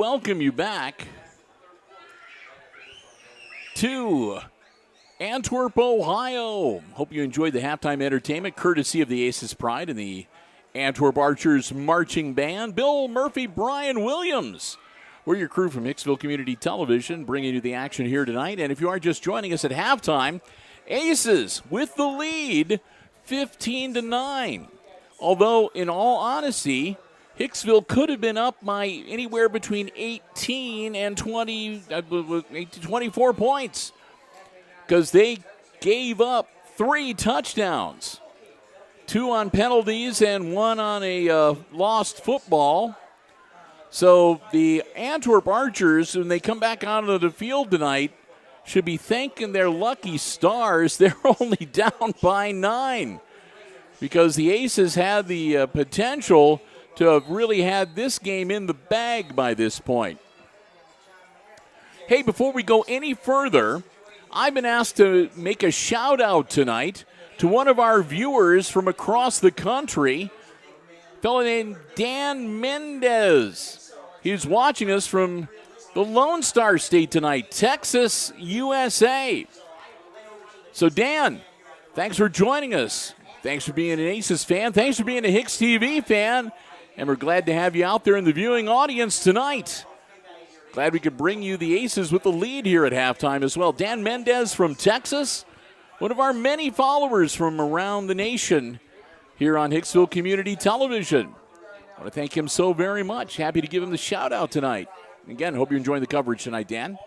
welcome you back to Antwerp, Ohio. Hope you enjoyed the halftime entertainment courtesy of the Aces Pride and the Antwerp Archers Marching Band. Bill Murphy, Brian Williams. We're your crew from Hicksville Community Television, bringing you the action here tonight. And if you are just joining us at halftime, Aces with the lead, 15-9. Although, in all honesty, Hicksville could have been up by anywhere between 18 and 24 points because they gave up 3 touchdowns, 2 on penalties and 1 on a lost football. So the Antwerp Archers, when they come back onto the field tonight, should be thanking their lucky stars. They're only down by 9 because the Aces had the potential to have really had this game in the bag by this point. Hey, before we go any further, I've been asked to make a shout out tonight to one of our viewers from across the country, a fellow named Dan Mendez. He's watching us from the Lone Star State tonight, Texas, USA. So Dan, thanks for joining us. Thanks for being an Aces fan. Thanks for being a HIX-TV fan. And we're glad to have you out there in the viewing audience tonight. Glad we could bring you the Aces with the lead here at halftime as well. Dan Mendez from Texas, one of our many followers from around the nation here on Hicksville Community Television. I want to thank him so very much. Happy to give him the shout out tonight. Again, hope you're enjoying the coverage tonight, Dan.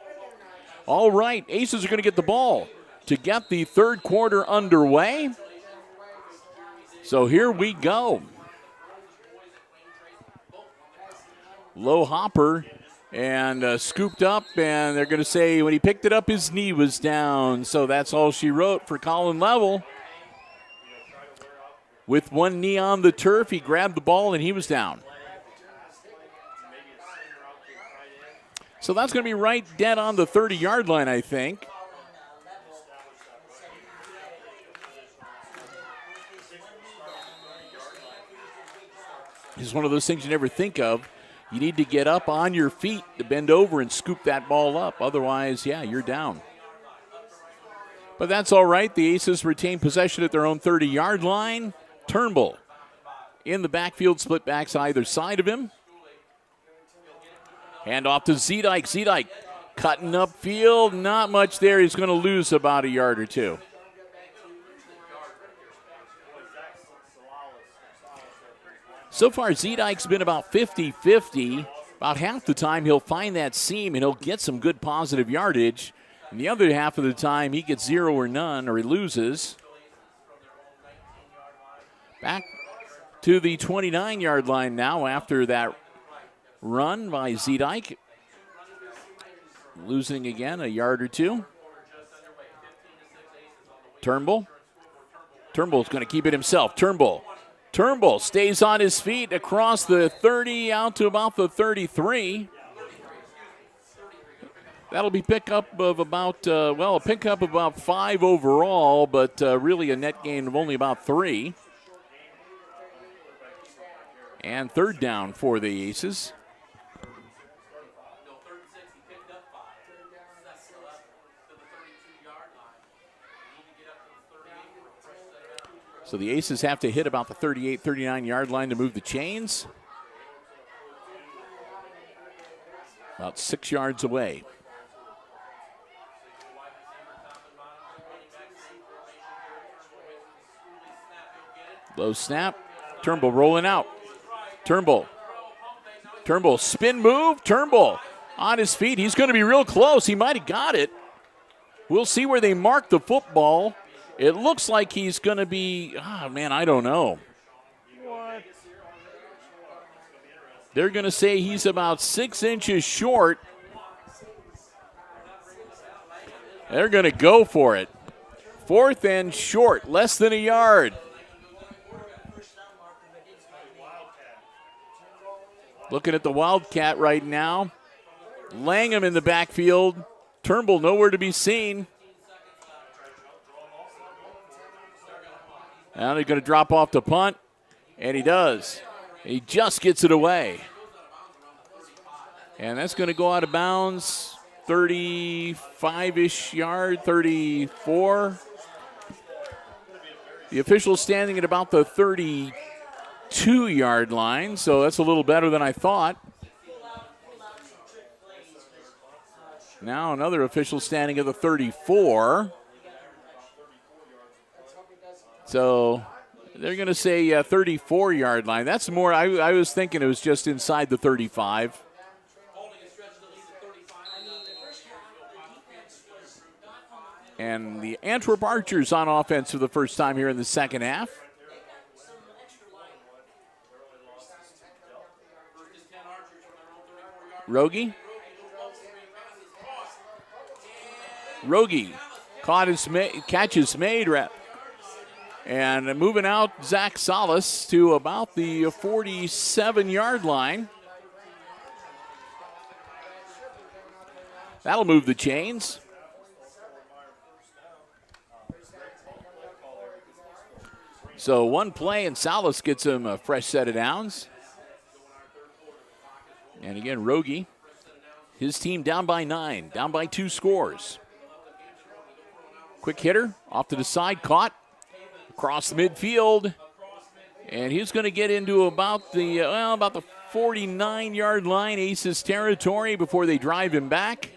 All right, Aces are going to get the ball to get the third quarter underway. So here we go. Low hopper and scooped up, and they're going to say when he picked it up, his knee was down. So that's all she wrote for Colin Level. With one knee on the turf, he grabbed the ball and he was down. So that's going to be right dead on the 30-yard line, I think. It's one of those things you never think of. You need to get up on your feet to bend over and scoop that ball up. Otherwise, yeah, you're down. But that's all right. The Aces retain possession at their own 30-yard line. Turnbull in the backfield, split backs either side of him. Hand off to Zedike. Zedike cutting upfield. Not much there. He's going to lose about a yard or two. So far, Zedike's been about 50-50. About half the time, he'll find that seam and he'll get some good positive yardage. And the other half of the time, he gets 0 or none, or he loses. Back to the 29-yard line now after that run by Zedike. Losing again a yard or two. Turnbull. Turnbull's going to keep it himself. Turnbull stays on his feet across the 30 out to about the 33. That'll be pickup of about, a pickup of about 5 overall, but really a net gain of only about 3. And third down for the Aces. So the Aces have to hit about the 38, 39-yard line to move the chains. About 6 yards away. Low snap. Turnbull rolling out. Turnbull spin move. Turnbull on his feet. He's going to be real close. He might have got it. We'll see where they mark the football. It looks like he's going to be, I don't know. What? They're going to say he's about 6 inches short. They're going to go for it. 4th and short, less than a yard. Looking at the Wildcat right now. Langham in the backfield. Turnbull nowhere to be seen. Now they're going to drop off to punt, and he does. He just gets it away. And that's going to go out of bounds, 35-ish yard, 34. The official standing at about the 32-yard line, so that's a little better than I thought. Now another official standing at the 34. So they're going to say 34-yard line. That's more, I was thinking it was just inside the 35. And the Antwerp Archers on offense for the first time here in the second half. Rogie catch is made. And moving out, Zach Salas to about the 47-yard line. That'll move the chains. So one play, and Salas gets him a fresh set of downs. And again, Rogie, his team down by 9, down by 2 scores. Quick hitter, off to the side, caught, across the midfield. And he's going to get into about the 49-yard line, Aces territory, before they drive him back.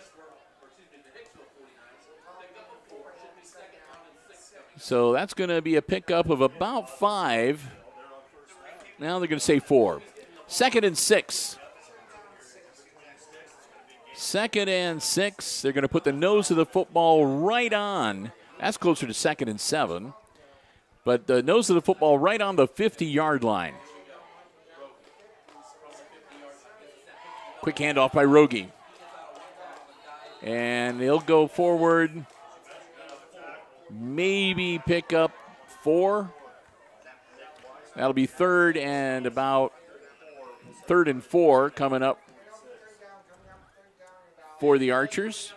So that's going to be a pickup of about 5. Now they're going to say 4. 2nd and 6. 2nd and 6. They're going to put the nose of the football right on. That's closer to 2nd and 7. But the nose of the football right on the 50-yard line. Quick handoff by Rogie. And he'll go forward. Maybe pick up 4. That'll be 3rd and 4 coming up for the Archers.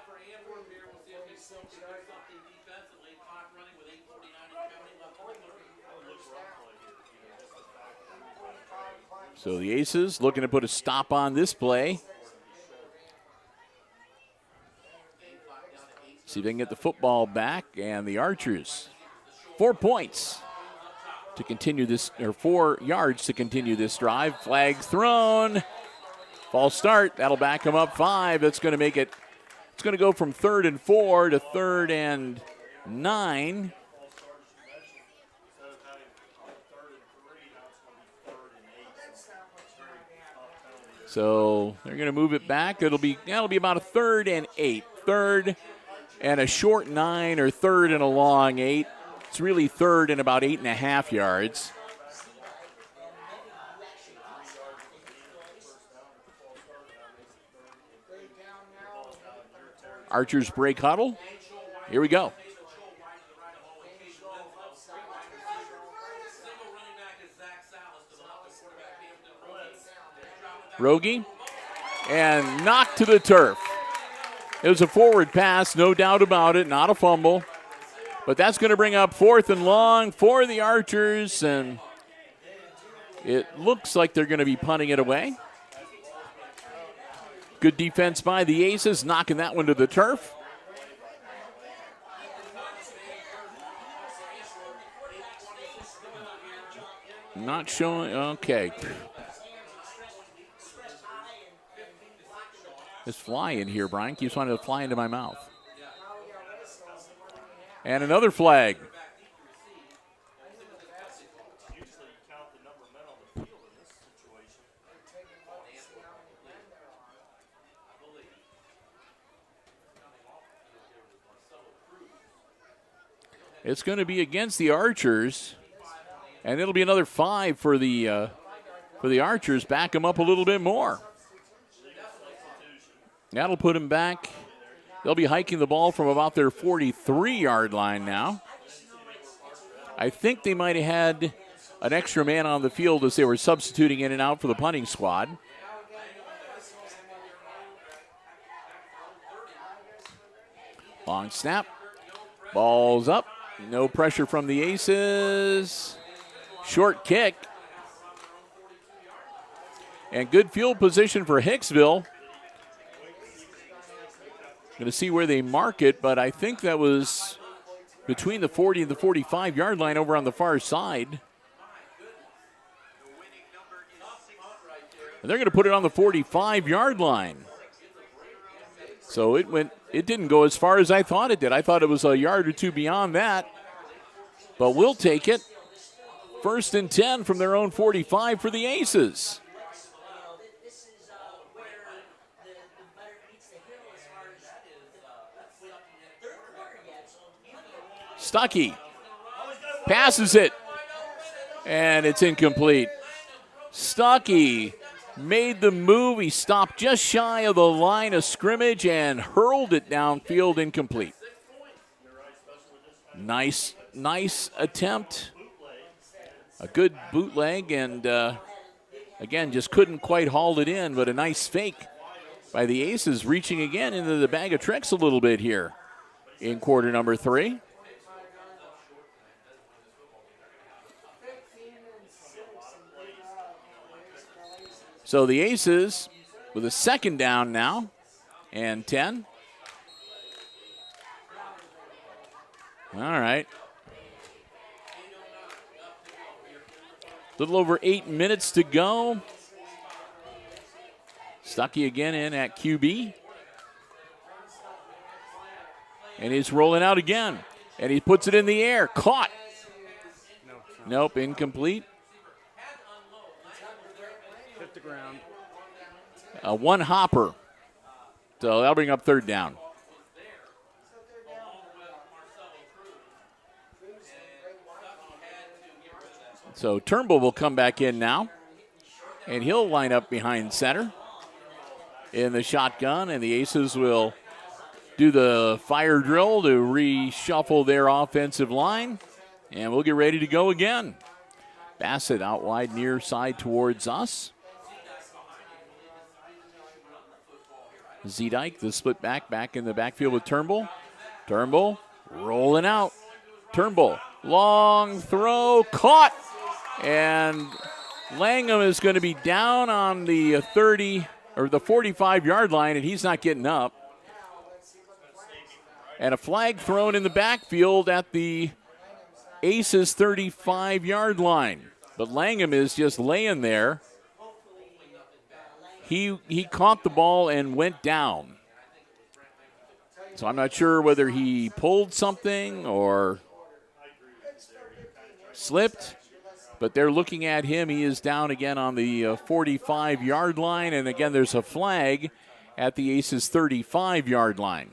So the Aces looking to put a stop on this play. See if they can get the football back, and the Archers 4 points to continue this, or 4 yards to continue this drive. Flag thrown. False start. That'll back them up 5. That's going to make it, it's going to go from 3rd and 4 to 3rd and 9. So they're going to move it back. That'll be about a 3rd and 8. 3rd and a short 9, or 3rd and a long 8. It's really 3rd and about 8.5 yards. Archers break huddle. Here we go. Rogie, and knocked to the turf. It was a forward pass, no doubt about it, not a fumble. But that's going to bring up 4th and long for the Archers, and it looks like they're going to be punting it away. Good defense by the Aces, knocking that one to the turf. Not showing, okay. This fly in here, Brian, keeps wanting to fly into my mouth. And another flag. It's going to be against the Archers, and it'll be another 5 for the Archers. Back them up a little bit more. That'll put them back. They'll be hiking the ball from about their 43-yard line now. I think they might have had an extra man on the field as they were substituting in and out for the punting squad. Long snap. Ball's up. No pressure from the Aces. Short kick. And good field position for Hicksville. Going to see where they mark it, but I think that was between the 40 and the 45-yard line over on the far side. And they're going to put it on the 45-yard line. So it didn't go as far as I thought it did. I thought it was a yard or two beyond that. But we'll take it. 1st and 10 from their own 45 for the Aces. Stuckey passes it, and it's incomplete. Stuckey made the move. He stopped just shy of the line of scrimmage and hurled it downfield, incomplete. Nice attempt. A good bootleg, and again, just couldn't quite haul it in, but a nice fake by the Aces, reaching again into the bag of tricks a little bit here in quarter number 3. So the Aces with a 2nd down now and 10. All right. A little over 8 minutes to go. Stuckey again in at QB. And he's rolling out again. And he puts it in the air. Caught. Nope, incomplete. Hit the ground. One hopper. So that'll bring up 3rd down. So Turnbull will come back in now. And he'll line up behind center in the shotgun. And the Aces will do the fire drill to reshuffle their offensive line. And we'll get ready to go again. Bassett out wide near side towards us. Zedike, the split back in the backfield with Turnbull. Turnbull rolling out. Turnbull, long throw, caught. And Langham is going to be down on the 30 or the 45-yard line, and he's not getting up. And a flag thrown in the backfield at the Aces 35-yard line. But Langham is just laying there. He caught the ball and went down. So I'm not sure whether he pulled something or slipped. But they're looking at him. He is down again on the 45-yard line. And again, there's a flag at the Aces 35-yard line.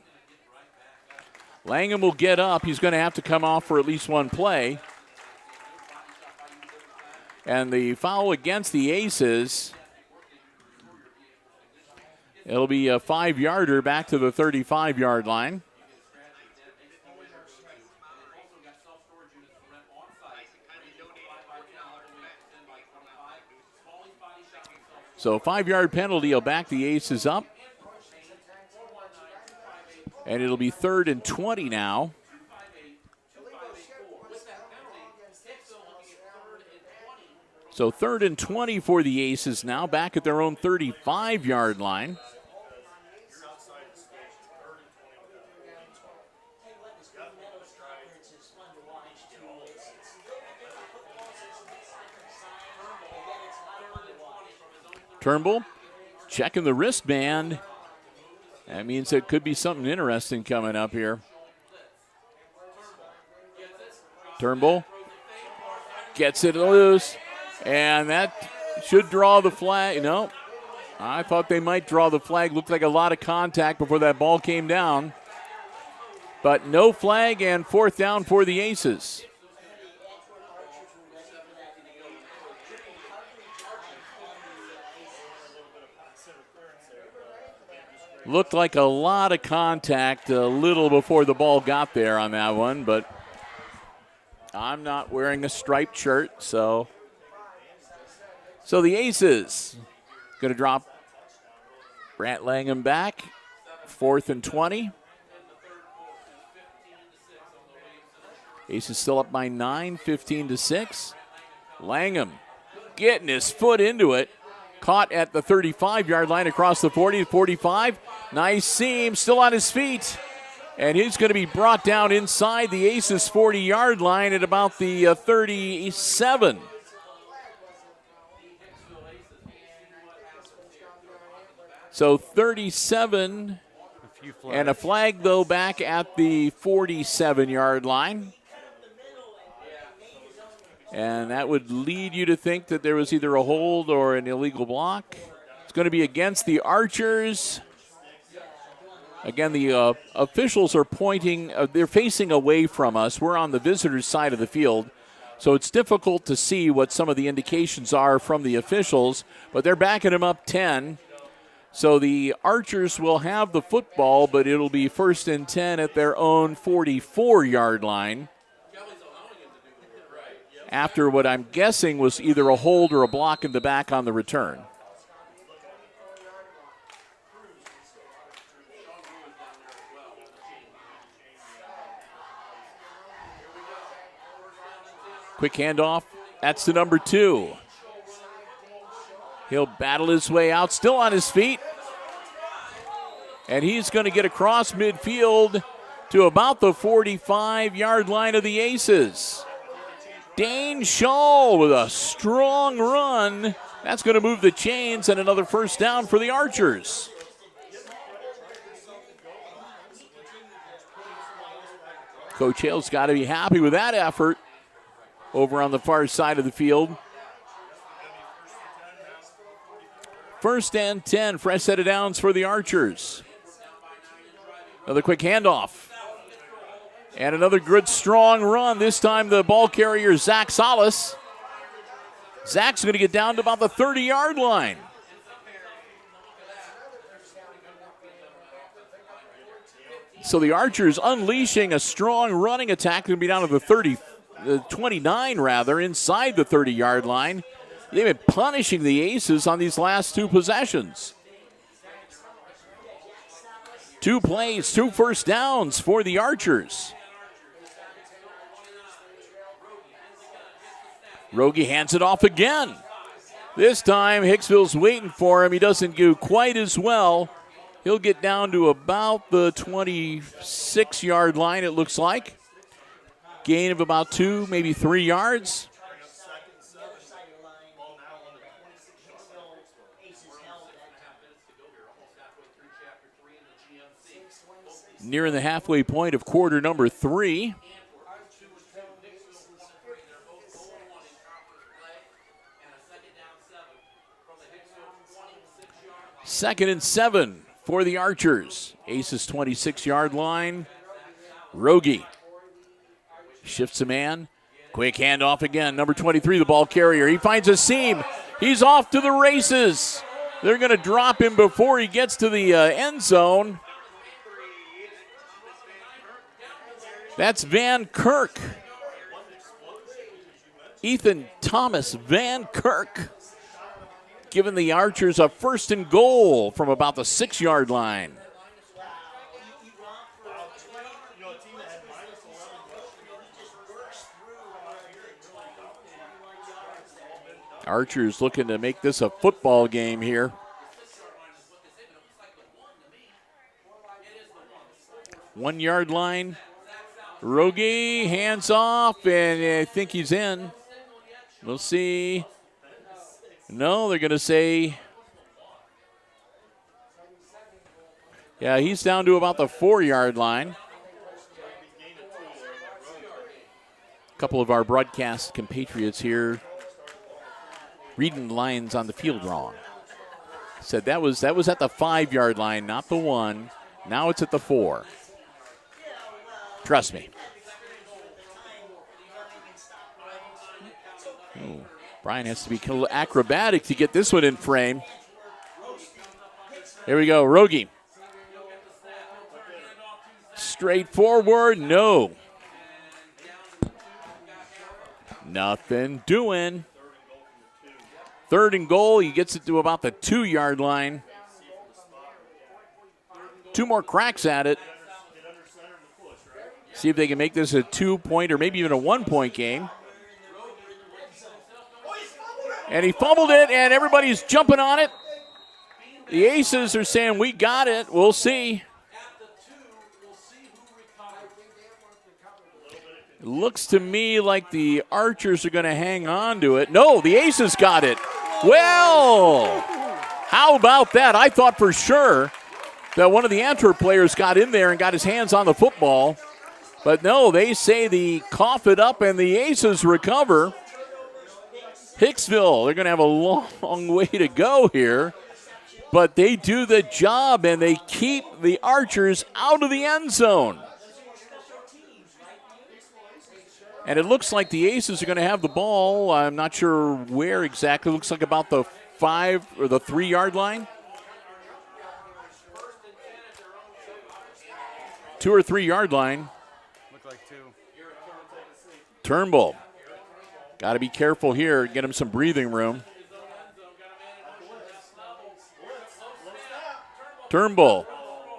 Langham will get up. He's going to have to come off for at least one play. And the foul against the Aces, it'll be a 5-yarder back to the 35-yard line. So 5-yard penalty will back the Aces up. And it'll be 3rd and 20 now. So 3rd and 20 for the Aces now, back at their own 35-yard line. Turnbull checking the wristband. That means there could be something interesting coming up here. Turnbull gets it loose, and that should draw the flag. No, I thought they might draw the flag. Looked like a lot of contact before that ball came down. But no flag, and 4th down for the Aces. Looked like a lot of contact a little before the ball got there on that one, but I'm not wearing a striped shirt, so the Aces going to drop Brant Langham back, 4th and 20. Aces still up by 9, 15-6. Langham getting his foot into it. Caught at the 35-yard line across the 40 to 45. Nice seam, still on his feet. And he's going to be brought down inside the Aces 40-yard line at about the 37. So 37 and a flag, though, back at the 47-yard line. And that would lead you to think that there was either a hold or an illegal block. It's going to be against the Archers. Again, the officials are pointing, they're facing away from us. We're on the visitors' side of the field, so it's difficult to see what some of the indications are from the officials, but they're backing them up 10. So the Archers will have the football, but it'll be 1st and 10 at their own 44-yard line. After what I'm guessing was either a hold or a block in the back on the return. Quick handoff. That's the number 2. He'll battle his way out, still on his feet. And he's going to get across midfield to about the 45-yard line of the Aces. Dane Shaw with a strong run. That's going to move the chains and another first down for the Archers. Coach Hale's got to be happy with that effort over on the far side of the field. 1st and 10, fresh set of downs for the Archers. Another quick handoff. And another good, strong run. This time the ball carrier, Zach Salas. Zach's going to get down to about the 30-yard line. So the Archers unleashing a strong running attack. Going to be down to the 29 rather, inside the 30-yard line. They've been punishing the Aces on these last 2 possessions. 2 plays, 2 first downs for the Archers. Rogie hands it off again. This time Hicksville's waiting for him. He doesn't do quite as well. He'll get down to about the 26-yard line, it looks like. Gain of about 2, maybe 3 yards. Nearing the halfway point of quarter number 3. Second and 7 for the Archers. Aces 26-yard line. Rogie shifts a man. Quick handoff again. Number 23, the ball carrier. He finds a seam. He's off to the races. They're going to drop him before he gets to the end zone. That's Van Kirk. Ethan Thomas Van Kirk giving the Archers a 1st and goal from about the 6-yard line. Archers looking to make this a football game here. 1-yard line. Rogie, hands off, and I think he's in. We'll see. No, they're going to say, yeah, he's down to about the 4-yard line. A couple of our broadcast compatriots here reading lines on the field wrong. Said that was at the 5-yard line, not the 1. Now it's at the 4. Trust me. Ooh, Brian has to be a little acrobatic to get this one in frame. Here we go, Rogie. Straightforward, no. Nothing doing. 3rd and goal, he gets it to about the 2-yard line. 2 more cracks at it. See if they can make this a 2-point or maybe even a 1-point game. And he fumbled it, and everybody's jumping on it. The Aces are saying, we got it. We'll see. It looks to me like the Archers are going to hang on to it. No, the Aces got it. Well, how about that? I thought for sure that one of the Antwerp players got in there and got his hands on the football. But no, they say the cough it up and the Aces recover. Hicksville, they're going to have a long way to go here. But they do the job and they keep the Archers out of the end zone. And it looks like the Aces are going to have the ball. I'm not sure where exactly. It looks like about the 5 or the 3 yard line. 2 or 3 yard line. Look like 2. Turnbull. Got to be careful here. Get him some breathing room. Turnbull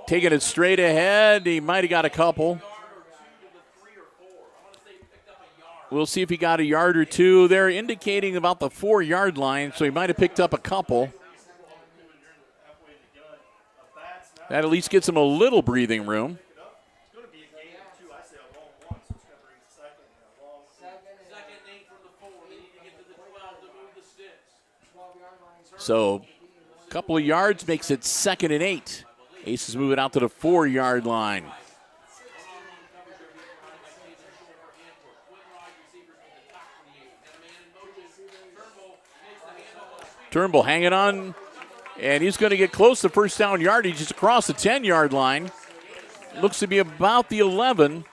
taking it straight ahead. He might have got a couple. We'll see if he got a yard or two. They're indicating about the 4 yard line, so he might have picked up a couple. That at least gets him a little breathing room. So a couple of yards makes it 2nd and 8. Aces move it out to the 4 yard line. Turnbull hanging on, and he's going to get close to first down yardage. Just across the 10 yard line. Looks to be about the 11.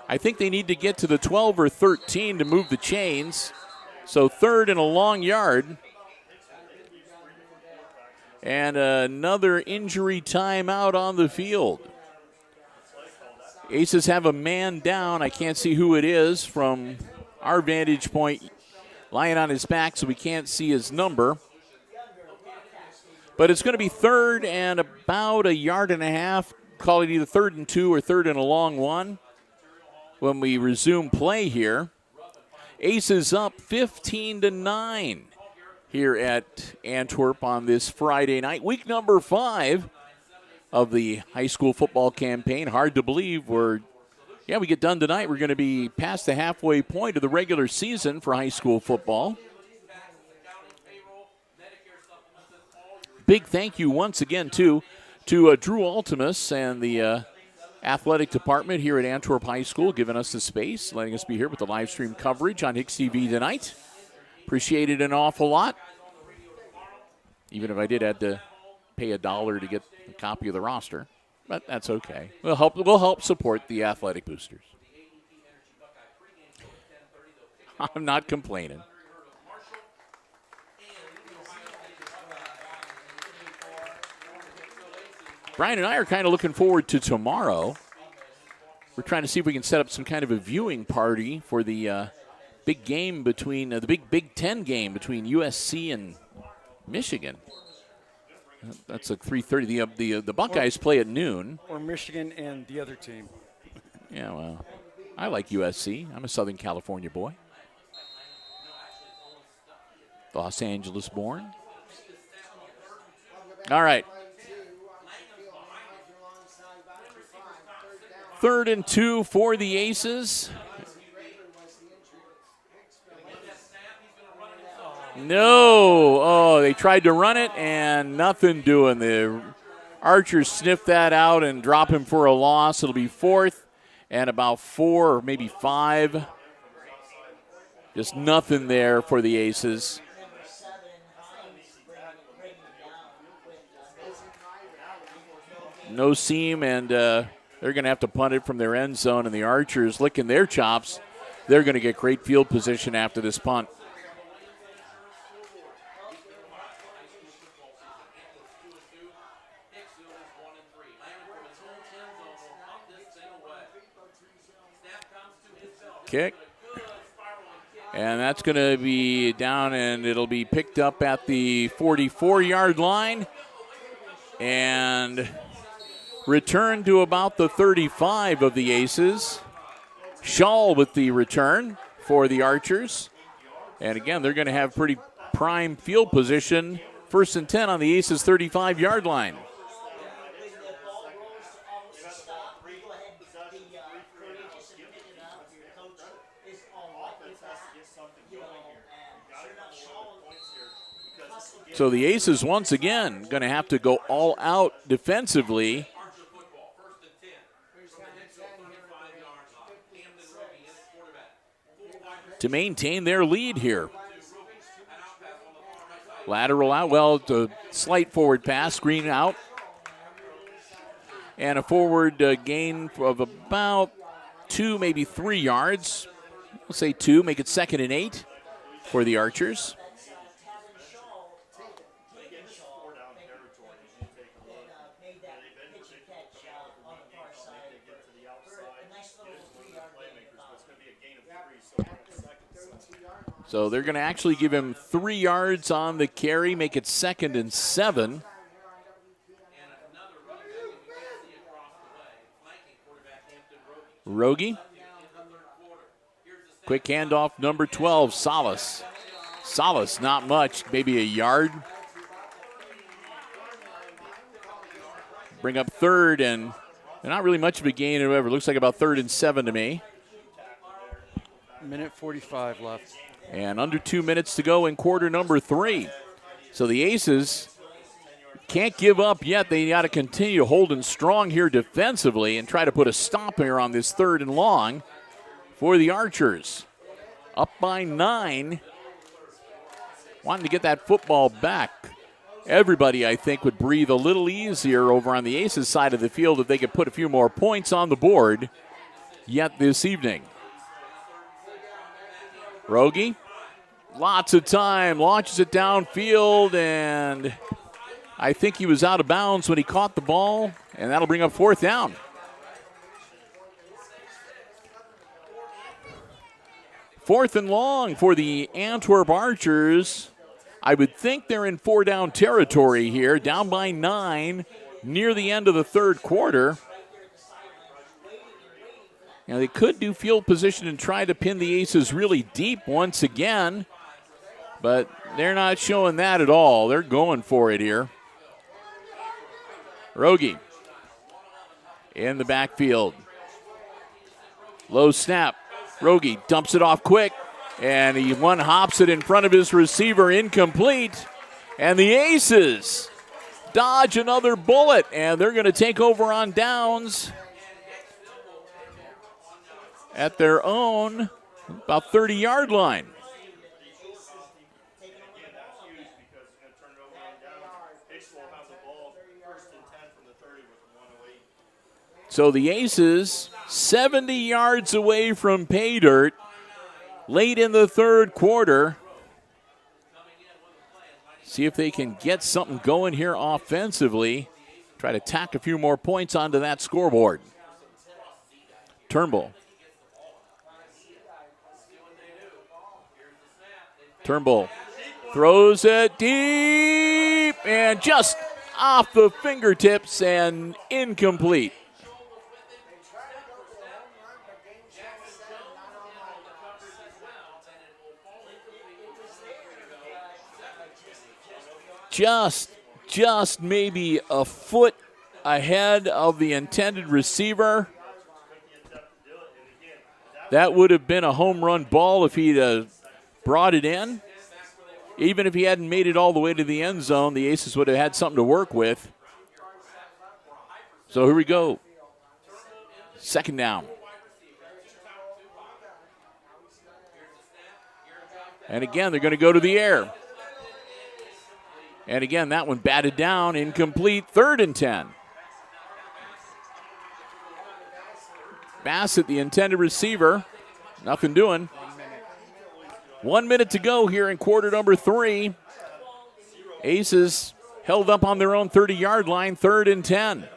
I think they need to get to the 12 or 13 to move the chains. So 3rd and a long yard. And another injury timeout on the field. Aces have a man down. I can't see who it is from our vantage point, lying on his back, so we can't see his number. But it's going to be 3rd and about a yard and a half. Call it either 3rd and 2 or 3rd and a long one when we resume play here. Aces up 15-9 here at Antwerp on this Friday night. Week number 5 of the high school football campaign. Hard to believe we get done tonight. We're going to be past the halfway point of the regular season for high school football. Big thank you once again, too, to Drew Altimus and the athletic department here at Antwerp High School, giving us the space, letting us be here with the live stream coverage on HIX-TV tonight. Appreciate it an awful lot. Even if I did have to pay $1 to get a copy of the roster. But that's okay. We'll help support the athletic boosters. I'm not complaining. Brian and I are kind of looking forward to tomorrow. We're trying to see if we can set up some kind of a viewing party for the big game between the Big Ten game between USC and Michigan. That's like 3:30. The Buckeyes play at noon. Or Michigan and the other team. Yeah, well, I like USC. I'm a Southern California boy. Los Angeles born. All right. 3rd and 2 for the Aces. No. Oh, they tried to run it and nothing doing. The Archers sniff that out and drop him for a loss. It'll be 4th and about 4 or maybe 5. Just nothing there for the Aces. No seam, and they're going to have to punt it from their end zone, and the Archers licking their chops. They're going to get great field position after this punt. Kick. And that's going to be down, and it'll be picked up at the 44-yard line and returned to about the 35 of the Aces. Shaw with the return for the Archers. And again, they're going to have pretty prime field position First and 10 on the Aces 35-yard line. So the Aces once again going to have to go all out defensively. To maintain their lead here. Lateral out, well, it's a slight forward pass, screen out. And a forward gain of about 2, maybe 3 yards. We'll say 2, make it 2nd and 8 for the Archers. So they're going to actually give him 3 yards on the carry, make it 2nd and 7. Rogie. Quick handoff, number 12, Salas. Salas, not much, maybe a yard. Bring up 3rd, and not really much of a gain, however. Looks like about 3rd and 7 to me. Minute 45 left. And under 2 minutes to go in quarter number 3. So the Aces can't give up yet. They got to continue holding strong here defensively and try to put a stop here on this 3rd and long for the Archers. Up by 9. Wanting to get that football back. Everybody, I think, would breathe a little easier over on the Aces side of the field if they could put a few more points on the board yet this evening. Rogie, lots of time, launches it downfield, and I think he was out of bounds when he caught the ball, and that'll bring up 4th down. Fourth and long for the Antwerp Archers. I would think they're in 4-down territory here, down by 9 near the end of the 3rd quarter. Now, they could do field position and try to pin the Aces really deep once again, but they're not showing that at all. They're going for it here. Rogie in the backfield. Low snap. Rogie dumps it off quick, and he one-hops it in front of his receiver, incomplete. And the Aces dodge another bullet, and they're going to take over on downs at their own about 30-yard line. So the Aces 70 yards away from pay dirt late in the 3rd quarter. See if they can get something going here offensively. Try to tack a few more points onto that scoreboard. Turnbull. Turnbull throws it deep and just off the fingertips and incomplete. Just maybe a foot ahead of the intended receiver. That would have been a home run ball if he'd brought it in. Even if he hadn't made it all the way to the end zone, the Aces would have had something to work with. So here we go. 2nd down. And again, they're going to go to the air. And again, that one batted down, incomplete, 3rd and 10. Bassett, the intended receiver, nothing doing. 1 minute to go here in quarter number 3. Aces held up on their own 30-yard line, 3rd and 10.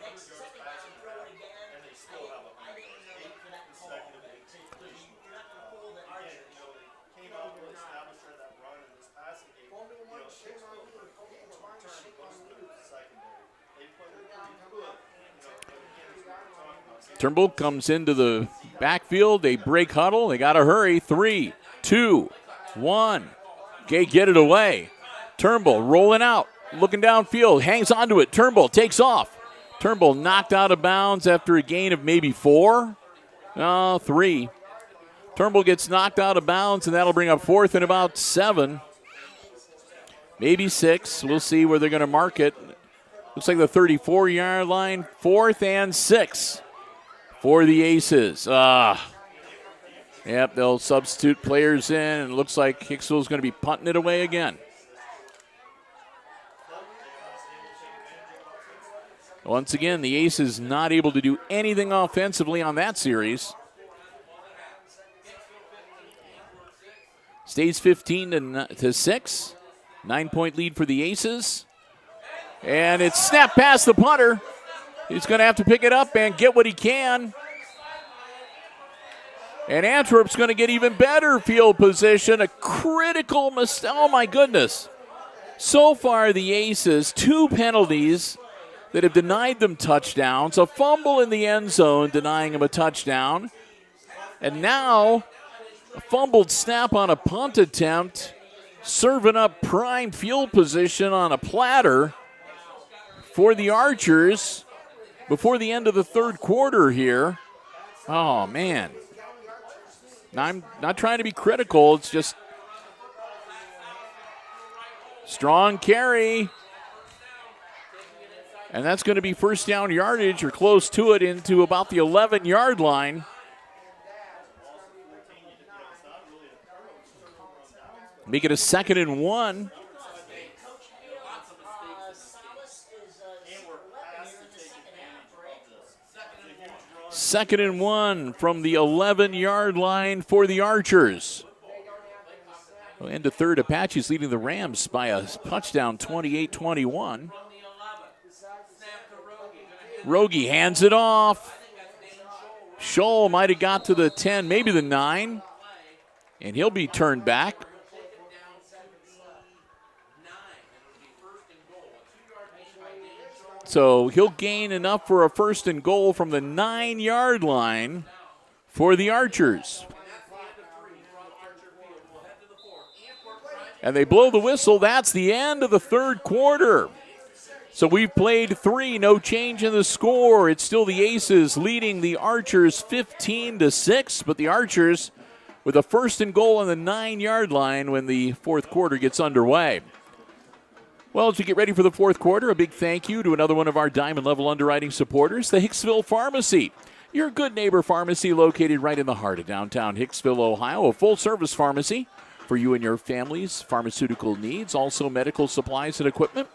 Turnbull comes into the backfield. They break huddle. They got to hurry. 3, 2, 1. Okay, get it away. Turnbull rolling out. looking downfield, hangs onto it. Turnbull takes off. Turnbull knocked out of bounds after a gain of maybe 4. No, 3. Turnbull gets knocked out of bounds, and that'll bring up 4th and about 7. Maybe 6. We'll see where they're going to mark it. Looks like the 34-yard line. 4th and 6 for the Aces. Yep, they'll substitute players in, and it looks like Hicksville's going to be punting it away again. Once again, the Aces not able to do anything offensively on that series. Stays 15 to 6. 9-point lead for the Aces. And it's snapped past the punter. He's going to have to pick it up and get what he can. And Antwerp's going to get even better field position. A critical mistake. Oh, my goodness. So far, the Aces, 2 penalties that have denied them touchdowns. A fumble in the end zone denying them a touchdown. And now a fumbled snap on a punt attempt, serving up prime field position on a platter for the Archers before the end of the third quarter here. Oh, man. I'm not trying to be critical. It's just strong carry. And that's going to be first down yardage or close to it into about the 11-yard line. Make it a 2nd and 1. Second and 1 from the 11-yard line for the Archers. Into third, Apaches leading the Rams by a touchdown, 28-21. Rogie hands it off. Scholl might have got to the 10, maybe the 9, and he'll be turned back. So he'll gain enough for a 1st and goal from the 9-yard line for the Archers. And they blow the whistle. That's the end of the third quarter. So we've played 3, no change in the score. It's still the Aces leading the Archers 15-6, but the Archers with a 1st and goal on the 9-yard line when the fourth quarter gets underway. Well, as we get ready for the fourth quarter, a big thank you to another one of our Diamond Level underwriting supporters, the Hicksville Pharmacy. Your good neighbor pharmacy located right in the heart of downtown Hicksville, Ohio. A full-service pharmacy for you and your family's pharmaceutical needs, also medical supplies and equipment,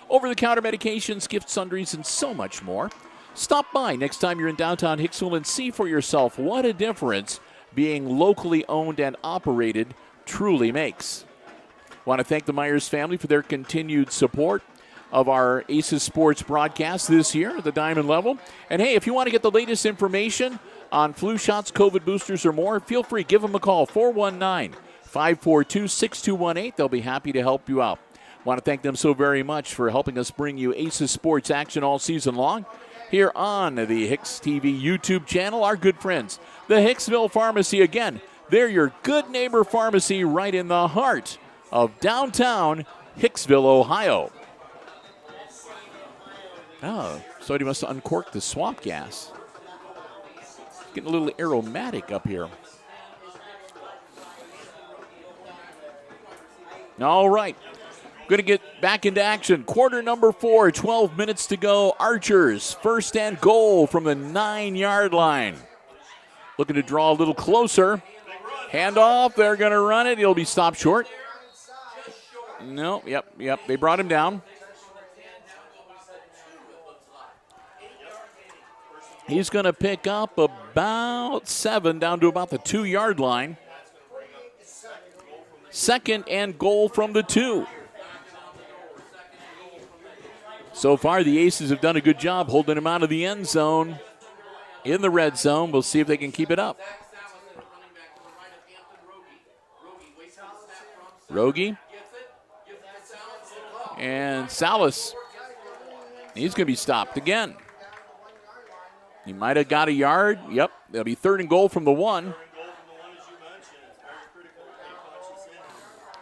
over-the-counter medications, gift sundries, and so much more. Stop by next time you're in downtown Hicksville and see for yourself what a difference being locally owned and operated truly makes. Want to thank the Myers family for their continued support of our Aces Sports broadcast this year at the Diamond Level. And hey, if you want to get the latest information on flu shots, COVID boosters, or more, feel free. Give them a call, 419-542-6218. They'll be happy to help you out. Want to thank them so very much for helping us bring you Aces Sports action all season long here on the HIX-TV YouTube channel. Our good friends, the Hicksville Pharmacy. Again, they're your good neighbor pharmacy right in the heart of downtown Hicksville, Ohio. Oh, somebody must have uncorked the swamp gas. Getting a little aromatic up here. All right. We're going to get back into action. Quarter number 4, 12 minutes to go. Archers, 1st and goal from the 9-yard line. Looking to draw a little closer. Handoff, they're going to run it. He'll be stopped short. No, yep, they brought him down. He's going to pick up about 7 down to about the 2-yard line. 2nd and goal from the 2. So far, the Aces have done a good job holding him out of the end zone in the red zone. We'll see if they can keep it up. Rogie. And Salas, he's going to be stopped again. He might have got a yard. Yep, it'll be 3rd and goal from the 1.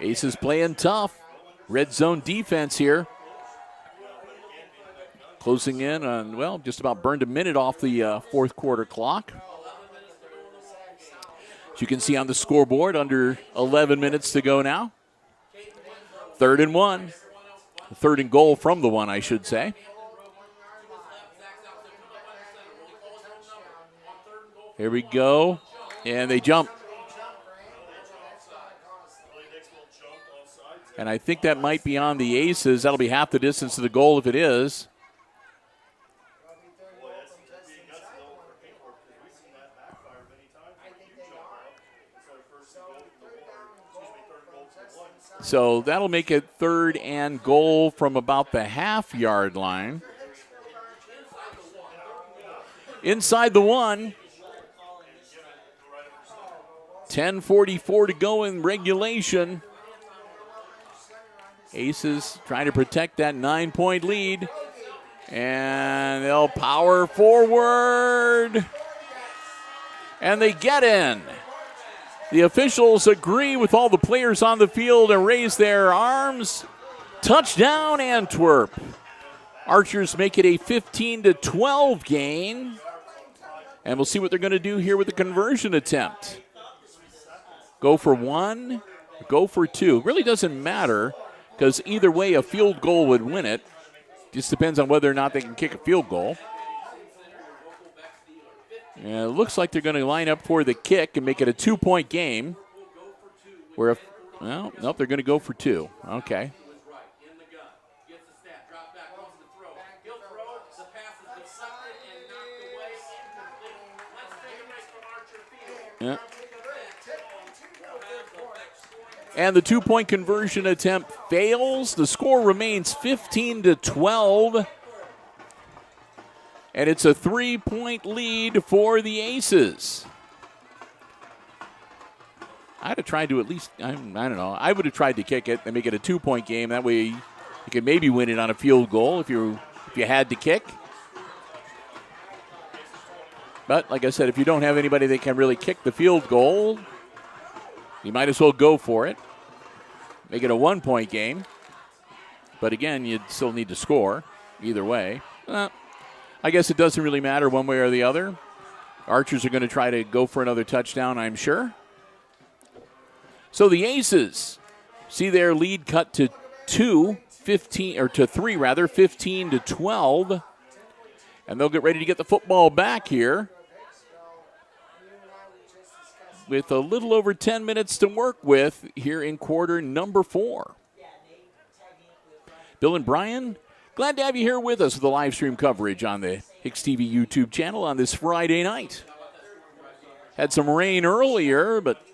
Aces playing tough. Red zone defense here. Closing in on, well, just about burned a minute off the fourth quarter clock. As you can see on the scoreboard, under 11 minutes to go now. 3rd and 1. 3rd and goal from the 1, I should say. Here we go. And they jump. And I think that might be on the Aces. That'll be half the distance to the goal if it is. So that'll make it 3rd and goal from about the half-yard line. Inside the 1. 10:44 to go in regulation. Aces trying to protect that 9-point lead. And they'll power forward. And they get in. The officials agree with all the players on the field and raise their arms. Touchdown, Antwerp. Archers make it a 15-12 gain. And we'll see what they're going to do here with the conversion attempt. Go for 1, go for 2. Really doesn't matter because either way a field goal would win it. Just depends on whether or not they can kick a field goal. And it looks like they're going to line up for the kick and make it a 2-point game. Where, well, nope, they're going to go for 2. Okay. Yeah. And the 2-point conversion attempt fails. The score remains 15-12. And it's a 3-point lead for the Aces. I'd have tried to at least, I don't know, I would have tried to kick it and make it a 2-point game. That way you could maybe win it on a field goal if you had to kick. But like I said, if you don't have anybody that can really kick the field goal, you might as well go for it. Make it a 1-point game. But again, you'd still need to score either way. I guess it doesn't really matter one way or the other. Archers are going to try to go for another touchdown, I'm sure. So the Aces see their lead cut to 3, 15-12. And they'll get ready to get the football back here with a little over 10 minutes to work with here in quarter number 4. Bill and Brian, glad to have you here with us with the live stream coverage on the HIX-TV YouTube channel on this Friday night. Had some rain earlier, but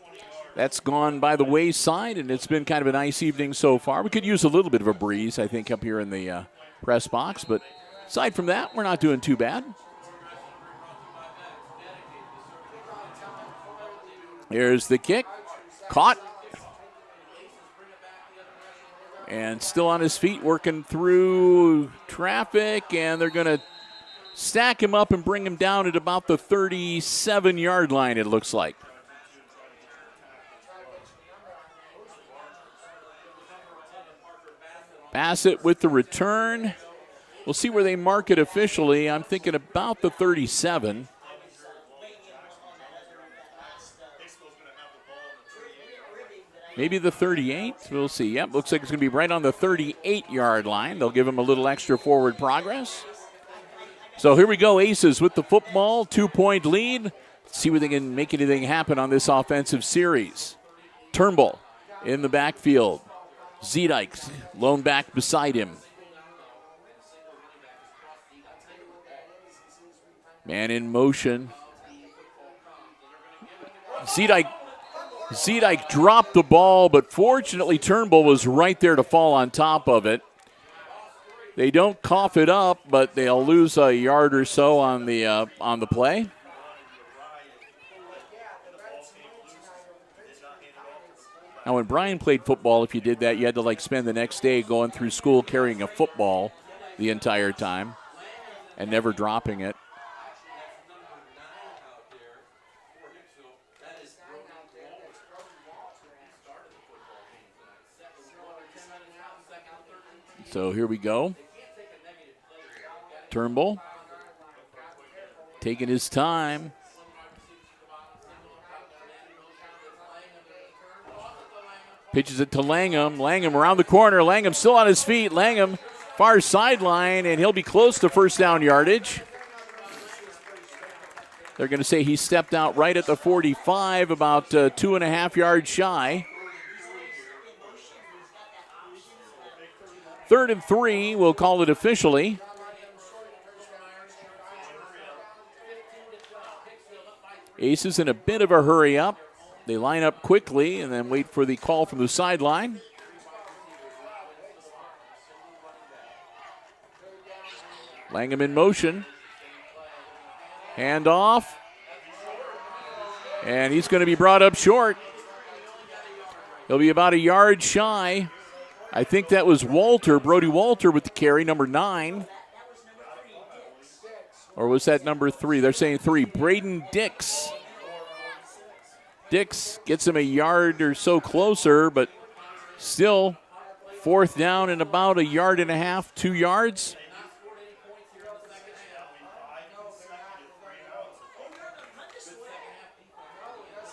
that's gone by the wayside, and it's been kind of a nice evening so far. We could use a little bit of a breeze, I think, up here in the press box, but aside from that, we're not doing too bad. Here's the kick. Caught. And still on his feet, working through traffic, and they're going to stack him up and bring him down at about the 37-yard line, it looks like. Bassett with the return. We'll see where they mark it officially. I'm thinking about the 37. Maybe the 38. We'll see. Yep, looks like it's going to be right on the 38-yard line. They'll give him a little extra forward progress. So here we go, Aces with the football, 2-point lead. Let's see where they can make anything happen on this offensive series. Turnbull in the backfield. Zedike, lone back beside him. Man in motion. Zedike dropped the ball, but fortunately Turnbull was right there to fall on top of it. They don't cough it up, but they'll lose a yard or so on the play. Now, when Brian played football, if you did that, you had to spend the next day going through school carrying a football the entire time and never dropping it. So here we go. Turnbull taking his time. Pitches it to Langham. Langham around the corner. Langham still on his feet. Langham far sideline, and he'll be close to first down yardage. They're going to say he stepped out right at the 45, about 2.5 yards shy. 3rd and 3, we'll call it officially. Aces in a bit of a hurry up. They line up quickly and then wait for the call from the sideline. Langham in motion. Hand off. And he's going to be brought up short. He'll be about a yard shy. I think that was Walter, Brody Walter with the carry, number 9. Or was that number 3? They're saying 3. Braden Dix. Dix gets him a yard or so closer, but still 4th down and about 1.5 yards, 2 yards.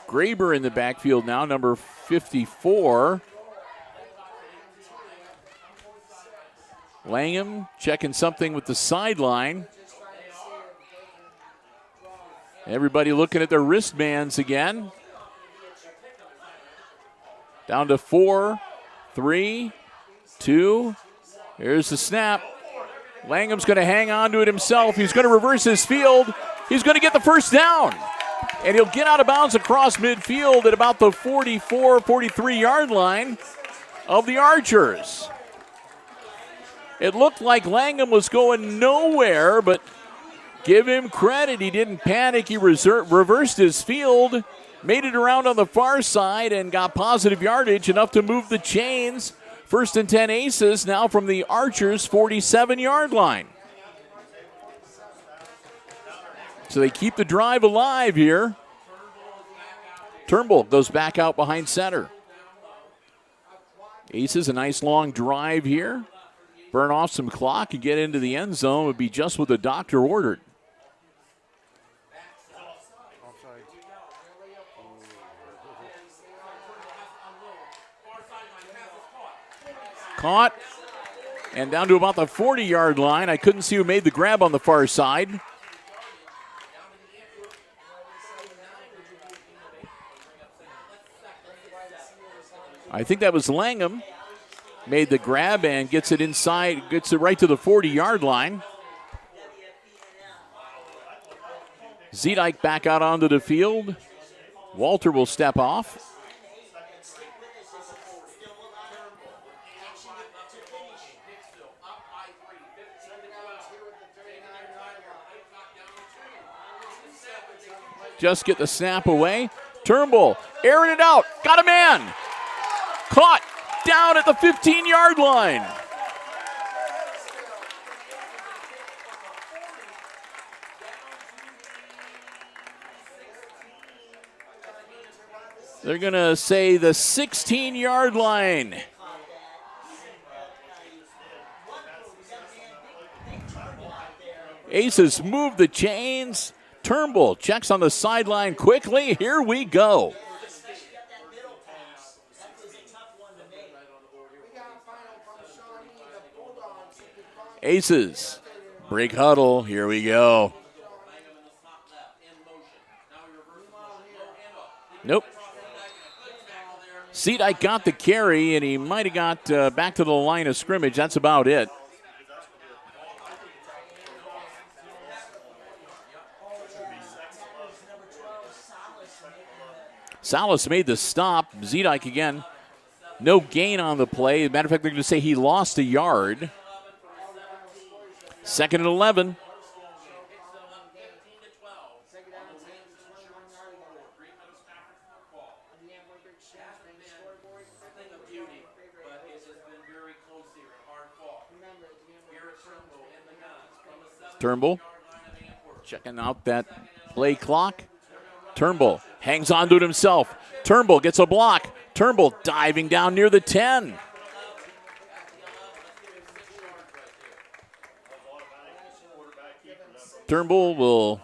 Graber in the backfield now, number 54. Langham checking something with the sideline. Everybody looking at their wristbands again. Down to 4, 3, 2. Here's the snap. Langham's going to hang on to it himself. He's going to reverse his field. He's going to get the first down. And he'll get out of bounds across midfield at about the 44, 43-yard line of the Archers. It looked like Langham was going nowhere, but give him credit. He didn't panic. He reversed his field, made it around on the far side, and got positive yardage, enough to move the chains. 1st and 10 Aces now from the Archers' 47-yard line. So they keep the drive alive here. Turnbull goes back out behind center. Aces, a nice long drive here. Burn off some clock and get into the end zone would be just what the doctor ordered. Caught and down to about the 40-yard line. I couldn't see who made the grab on the far side. I think that was Langham. Made the grab and gets it inside, gets it right to the 40-yard line. Zedike back out onto the field. Walter will step off. Just get the snap away. Turnbull airing it out. Got a man. Caught down at the 15-yard line. They're going to say the 16-yard line. Aces move the chains. Turnbull checks on the sideline quickly. Here we go. Aces, break huddle, here we go. Nope. Zedike got the carry, and he might have got back to the line of scrimmage. That's about it. Salas made the stop. Zedike again, no gain on the play. As a matter of fact, they're going to say he lost a yard. 2nd and 11. Turnbull checking out that play clock. Turnbull hangs on to it himself. Turnbull gets a block. Turnbull diving down near the 10. Turnbull will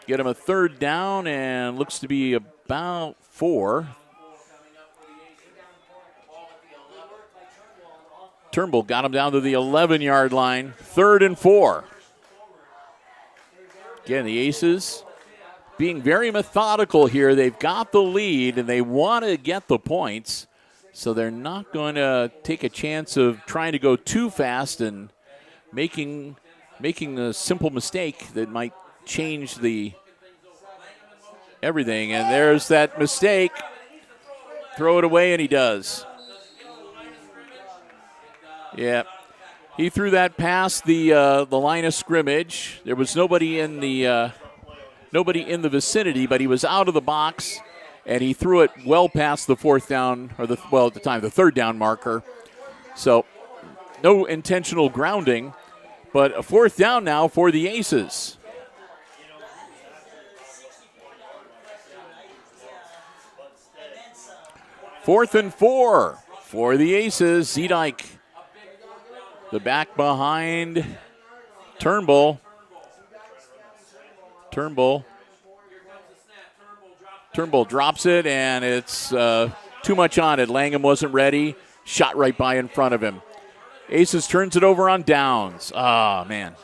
get him a third down and looks to be about 4. Turnbull got him down to the 11-yard line. 3rd and 4. Again, the Aces being very methodical here. They've got the lead, and they want to get the points, so they're not going to take a chance of trying to go too fast and making a simple mistake that might change the everything. And there's that mistake. Throw it away, and he does. Yeah, he threw that past the line of scrimmage. There was nobody in the vicinity, but he was out of the box, and he threw it well past the 4th down, or at the time the 3rd down marker. So no intentional grounding, but a 4th down now for the Aces. Fourth and 4 for the Aces. Zedike, the back behind Turnbull. Turnbull drops it, and it's too much on it. Langham wasn't ready. Shot right by in front of him. Aces turns it over on downs. Ah, man.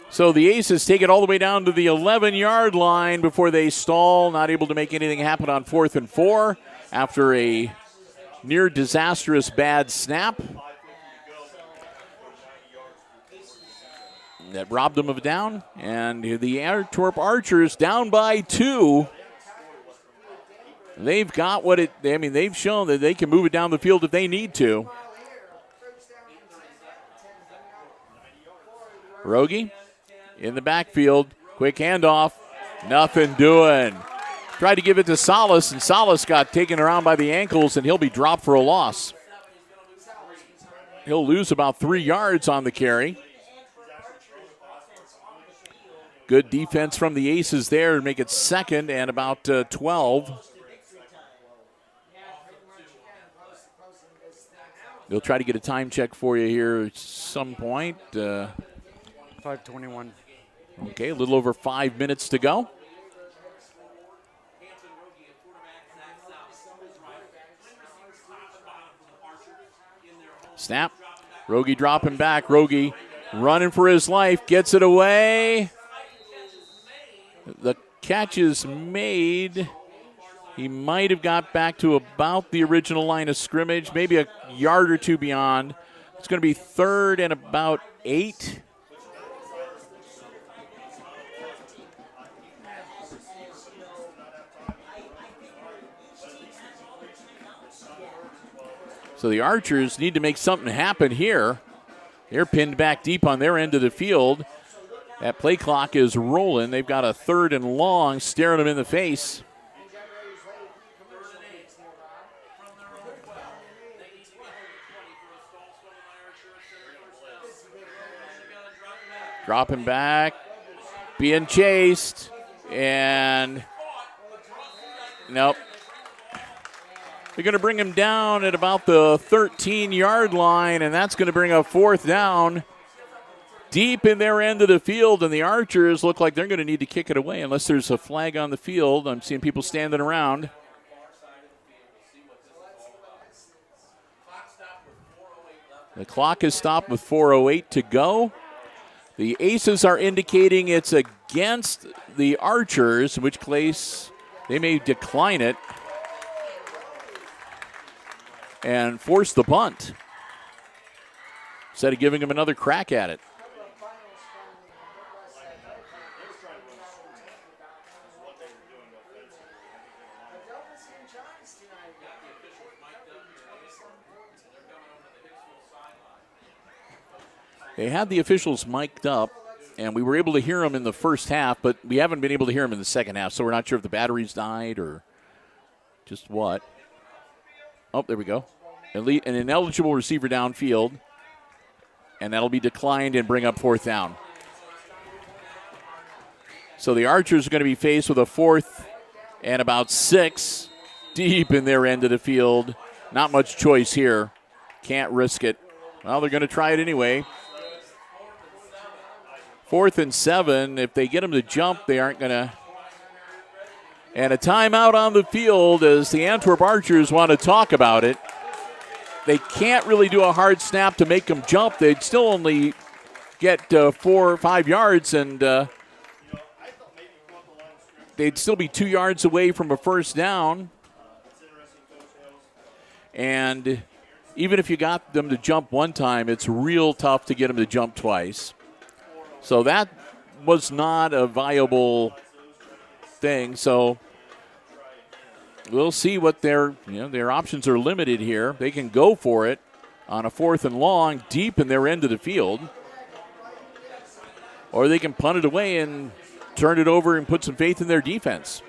So the Aces take it all the way down to the 11-yard line before they stall, not able to make anything happen on 4th and 4 after a near disastrous bad snap that robbed them of a down. And the Antwerp Archers down by 2. They've got they've shown that they can move it down the field if they need to. Rogie in the backfield, quick handoff, nothing doing. Tried to give it to Salas, and Salas got taken around by the ankles, and he'll be dropped for a loss. He'll lose about 3 yards on the carry. Good defense from the Aces there to make it 2nd and about 12. They'll try to get a time check for you here at some point. 5:21. Okay, a little over 5 minutes to go. Snap. Rogie dropping back. Rogie running for his life. Gets it away. The catch is made. He might have got back to about the original line of scrimmage, maybe a yard or 2 beyond. It's going to be 3rd and about 8. So the Archers need to make something happen here. They're pinned back deep on their end of the field. That play clock is rolling. They've got a 3rd and long staring them in the face. Dropping back, being chased, and nope. They're going to bring him down at about the 13-yard line, and that's going to bring a 4th down deep in their end of the field, and the Archers look like they're going to need to kick it away unless there's a flag on the field. I'm seeing people standing around. The clock is stopped with 4:08 to go. The Aces are indicating it's against the Archers, in which case they may decline it and force the punt instead of giving him another crack at it. They had the officials mic'd up, and we were able to hear them in the first half, but we haven't been able to hear them in the second half, so we're not sure if the batteries died or just what. Oh, there we go. An ineligible receiver downfield, and that'll be declined and bring up 4th down. So the Archers are going to be faced with a 4th and about 6 deep in their end of the field. Not much choice here. Can't risk it. Well, they're going to try it anyway. 4th and 7. If they get them to jump, they aren't going to. And a timeout on the field as the Antwerp Archers want to talk about it. They can't really do a hard snap to make them jump. They'd still only get 4 or 5 yards, and they'd still be 2 yards away from a first down. And even if you got them to jump one time, it's real tough to get them to jump twice. So that was not a viable thing. So we'll see what their options are limited here. They can go for it on a 4th and long deep in their end of the field, or they can punt it away and turn it over and put some faith in their defense.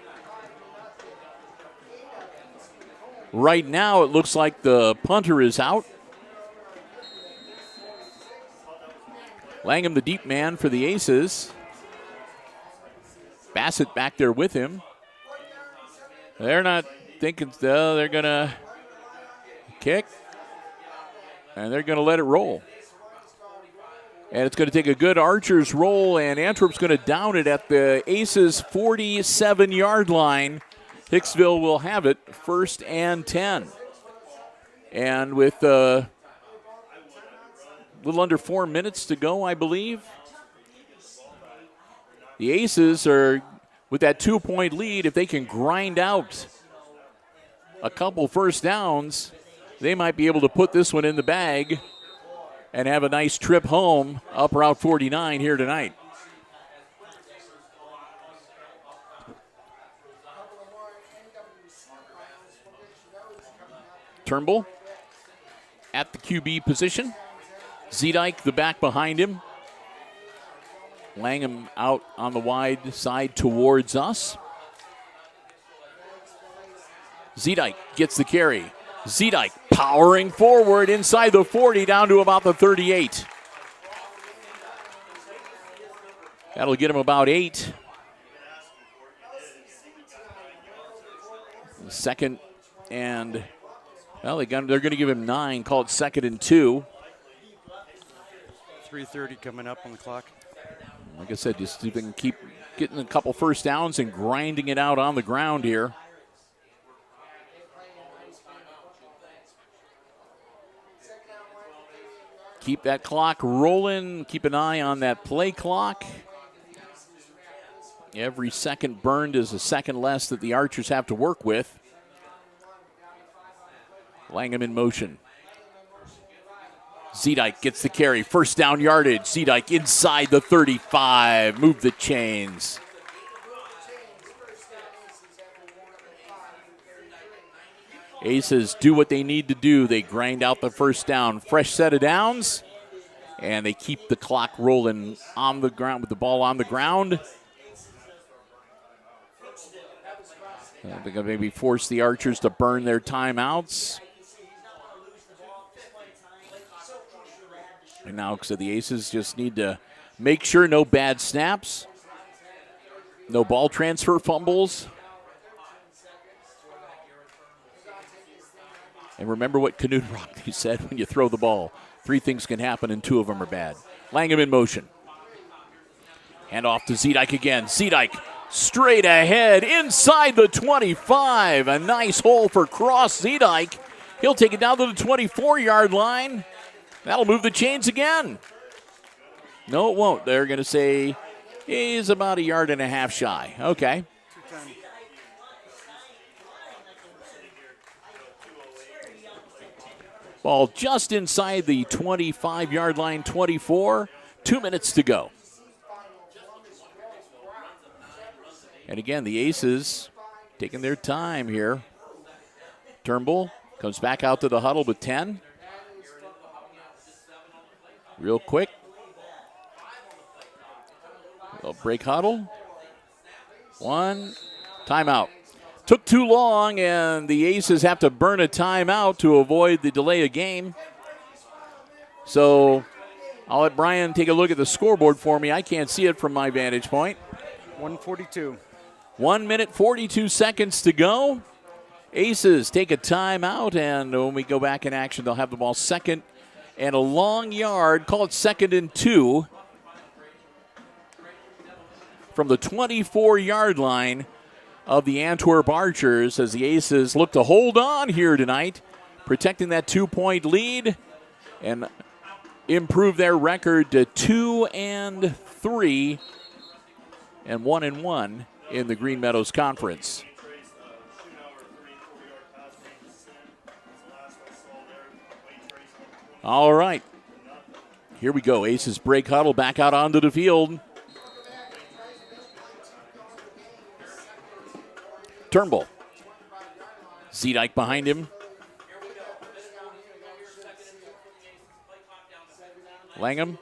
Right now, it looks like the punter is out. Langham, the deep man for the Aces. Bassett back there with him. They're not thinking, they're going to kick, and they're going to let it roll. And it's going to take a good Archers roll, and Antwerp's going to down it at the Aces' 47-yard line. Hicksville will have it, 1st and 10. And with a little under 4 minutes to go, I believe, the Aces are, with that 2-point lead, if they can grind out a couple first downs, they might be able to put this one in the bag and have a nice trip home up Route 49 here tonight. Turnbull at the QB position. Zedike, the back behind him. Langham out on the wide side towards us. Zedike gets the carry. Zedike powering forward inside the 40 down to about the 38. That'll get him about 8. Second and, well, they're going to give him 9, call it 2nd and 2. 3:30 coming up on the clock. Like I said, just see if they can keep getting a couple first downs and grinding it out on the ground here. Keep that clock rolling. Keep an eye on that play clock. Every second burned is a second less that the Archers have to work with. Langham in motion. Zedike gets the carry. First down yardage. Zedike inside the 35. Move the chains. Aces do what they need to do. They grind out the first down. Fresh set of downs. And they keep the clock rolling on the ground with the ball on the ground. They're going to maybe force the Archers to burn their timeouts. And now, so the Aces just need to make sure no bad snaps, no ball transfer fumbles. And remember what Canute Rockney said when you throw the ball. 3 things can happen and 2 of them are bad. Langham in motion. Hand off to Zedike again. Zedike straight ahead inside the 25. A nice hole for Cross Zedike. He'll take it down to the 24-yard line. That'll move the chains again. No, it won't. They're going to say he's about 1.5 yards shy. Okay. Ball just inside the 25-yard line, 24. 2 minutes to go. And again, the Aces taking their time here. Turnbull comes back out to the huddle with 10. Real quick. A break huddle. 1. Timeout. Took too long, and the Aces have to burn a timeout to avoid the delay of game. So I'll let Brian take a look at the scoreboard for me. I can't see it from my vantage point. 1:42. 1 minute, 42 seconds to go. Aces take a timeout, and when we go back in action, they'll have the ball 2nd and a long yard, call it 2nd and 2, from the 24-yard line of the Antwerp Archers as the Aces look to hold on here tonight, protecting that 2-point lead and improve their record to 2-3 and 1-1 in the Green Meadows Conference. All right, here we go. Aces break huddle back out onto the field. Turnbull. Zedike behind him. Langham.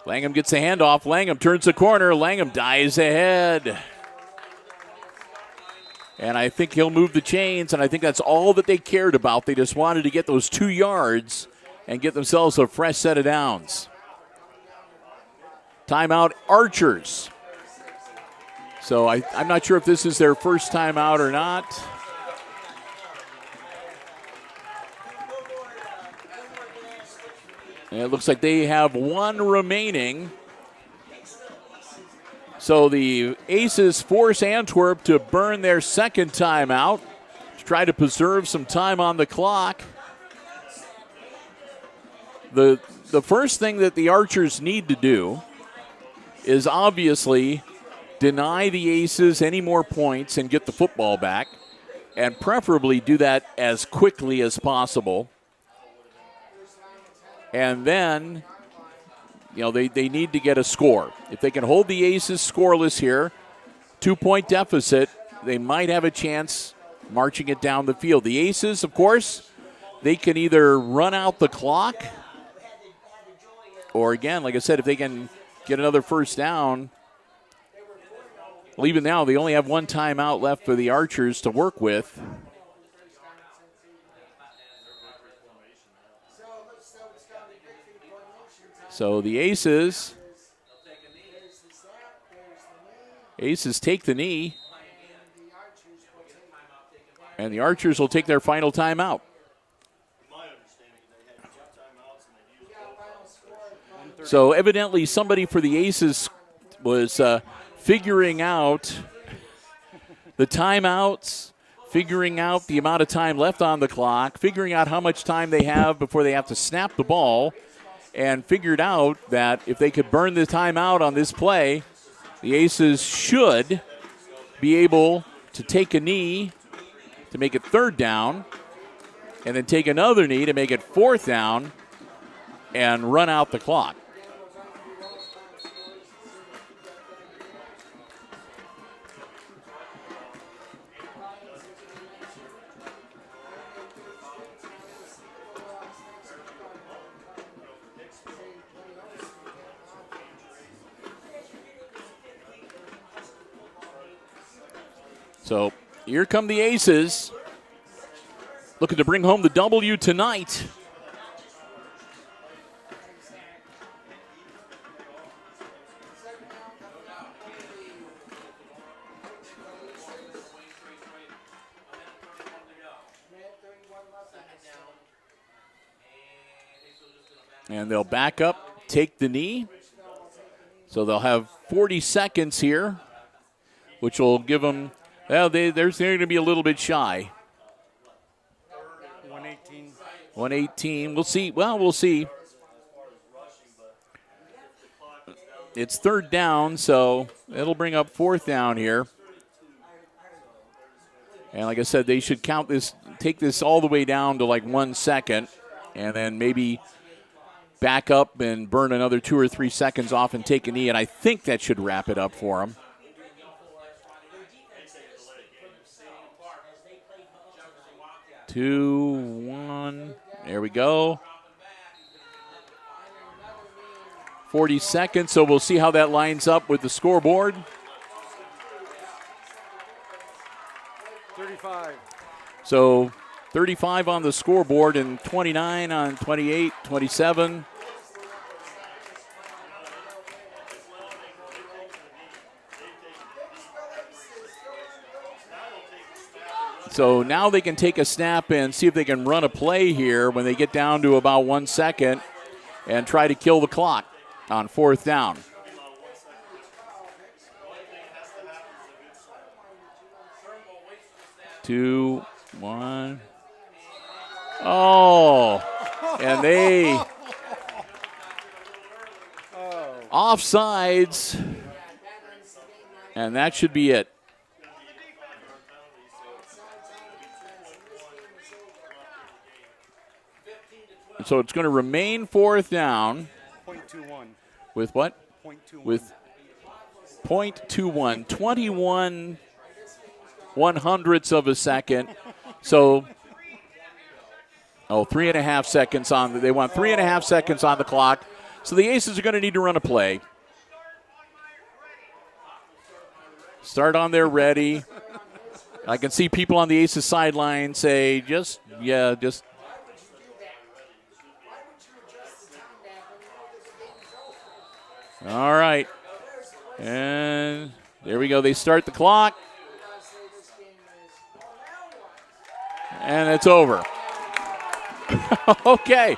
Langham gets the handoff. Langham turns the corner. Langham dives ahead. And I think he'll move the chains, and I think that's all that they cared about. They just wanted to get those 2 yards and get themselves a fresh set of downs. Timeout, Archers. So I'm not sure if this is their first timeout or not. And it looks like they have 1 remaining. So the Aces force Antwerp to burn their second timeout to try to preserve some time on the clock. The first thing that the Archers need to do is obviously deny the Aces any more points and get the football back, and preferably do that as quickly as possible. And then, they need to get a score. If they can hold the Aces scoreless here, 2-point deficit, they might have a chance marching it down the field. The Aces, of course, they can either run out the clock, or again, like I said, if they can get another first down. Well, even now, they only have 1 timeout left for the Archers to work with. So the Aces take the knee, and the Archers will take their final timeout. So evidently somebody for the Aces was figuring out the timeouts, figuring out the amount of time left on the clock, figuring out how much time they have before they have to snap the ball, and figured out that if they could burn the timeout on this play, the Aces should be able to take a knee to make it 3rd down, and then take another knee to make it 4th down, and run out the clock. So here come the Aces, looking to bring home the W tonight. And they'll back up, take the knee. So they'll have 40 seconds here, which will give them, well, they're going to be a little bit shy. 118. 118. We'll see. Well, we'll see. It's 3rd down, so it'll bring up 4th down here. And like I said, they should count this, take this all the way down to like 1 second, and then maybe back up and burn another 2 or 3 seconds off and take a knee, and I think that should wrap it up for them. 2-1. There we go. 40 seconds, so we'll see how that lines up with the scoreboard. 35. So 35 on the scoreboard and 29 on 28, 27. So now they can take a snap and see if they can run a play here when they get down to about 1 second and try to kill the clock on 4th down. Two, one. Oh, and they offsides, and that should be it. So it's going to remain 4th down. .21. With what? .21. With .21, 21 100ths of a second. So, 3.5 seconds on. They want 3.5 seconds on the clock. So the Aces are going to need to run a play. Start on their ready. I can see people on the Aces sideline say, just. All right. And there we go. They start the clock. And it's over. Okay.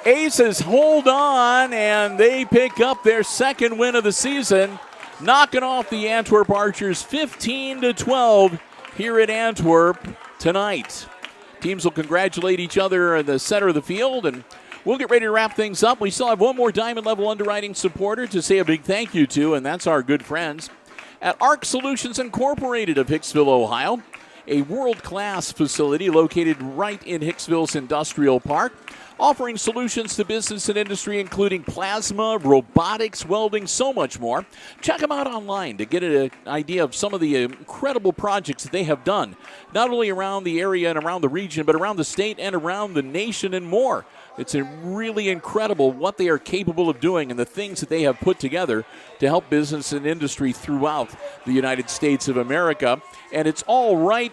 Aces hold on, and they pick up their second win of the season, knocking off the Antwerp Archers 15-12 here at Antwerp tonight. Teams will congratulate each other in the center of the field, and we'll get ready to wrap things up. We still have one more Diamond Level Underwriting supporter to say a big thank you to, and that's our good friends at ARC Solutions Incorporated of Hicksville, Ohio, a world-class facility located right in Hicksville's Industrial Park, offering solutions to business and industry, including plasma, robotics, welding, so much more. Check them out online to get an idea of some of the incredible projects that they have done, not only around the area and around the region, but around the state and around the nation and more. It's really incredible what they are capable of doing and the things that they have put together to help business and industry throughout the United States of America. And it's all right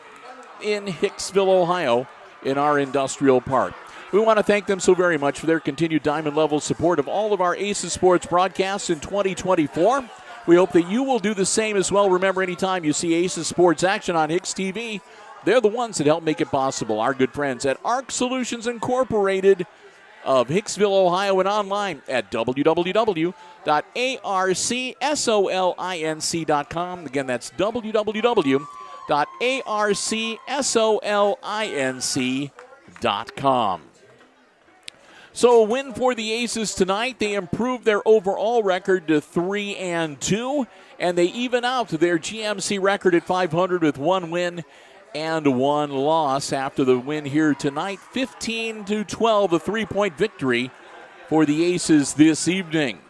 in Hicksville, Ohio, in our industrial park. We want to thank them so very much for their continued diamond level support of all of our Aces Sports broadcasts in 2024. We hope that you will do the same as well. Remember, anytime you see Aces Sports action on HIX-TV, they're the ones that help make it possible. Our good friends at ARC Solutions Incorporated of Hicksville, Ohio, and online at www.arcsolinc.com. Again, that's www.arcsolinc.com. So a win for the Aces tonight. They improved their overall record to 3-2, and they even out their GMC record at 500 with 1 win and 1 loss after the win here tonight. 15-12, a 3-point victory for the Aces this evening.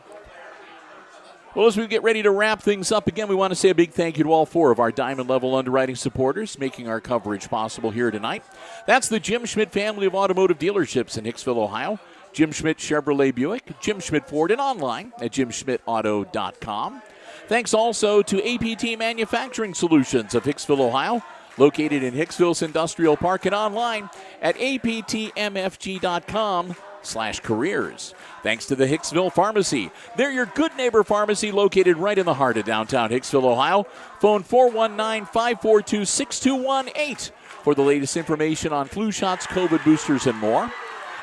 Well, as we get ready to wrap things up, again, we want to say a big thank you to all 4 of our Diamond Level Underwriting supporters making our coverage possible here tonight. That's the Jim Schmidt family of automotive dealerships in Hicksville, Ohio. Jim Schmidt Chevrolet Buick, Jim Schmidt Ford, and online at jimschmidtauto.com. Thanks also to APT Manufacturing Solutions of Hicksville, Ohio, located in Hicksville's Industrial Park, and online at aptmfg.com/careers. Thanks to the Hicksville Pharmacy. They're your good neighbor pharmacy located right in the heart of downtown Hicksville, Ohio. Phone 419-542-6218 for the latest information on flu shots, COVID boosters, and more.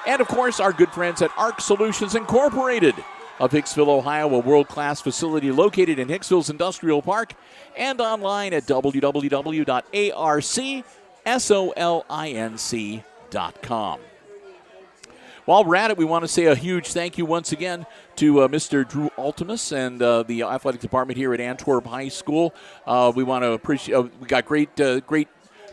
And, of course, our good friends at ARC Solutions Incorporated of Hicksville, Ohio, a world-class facility located in Hicksville's Industrial Park, and online at www.arcsolinc.com. While we're at it, we want to say a huge thank you once again to Mr. Drew Altimus and the athletic department here at Antwerp High School. We want to appreciate. We got great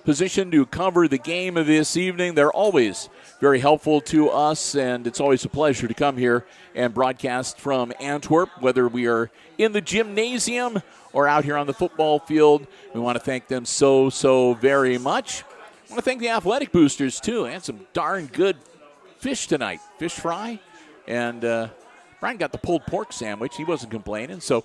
position to cover the game of this evening. They're always very helpful to us, and it's always a pleasure to come here and broadcast from Antwerp, whether we are in the gymnasium or out here on the football field. We want to thank them so very much. I want to thank the athletic boosters, too. They had some darn good fish tonight, fish fry, and Brian got the pulled pork sandwich. He wasn't complaining. So,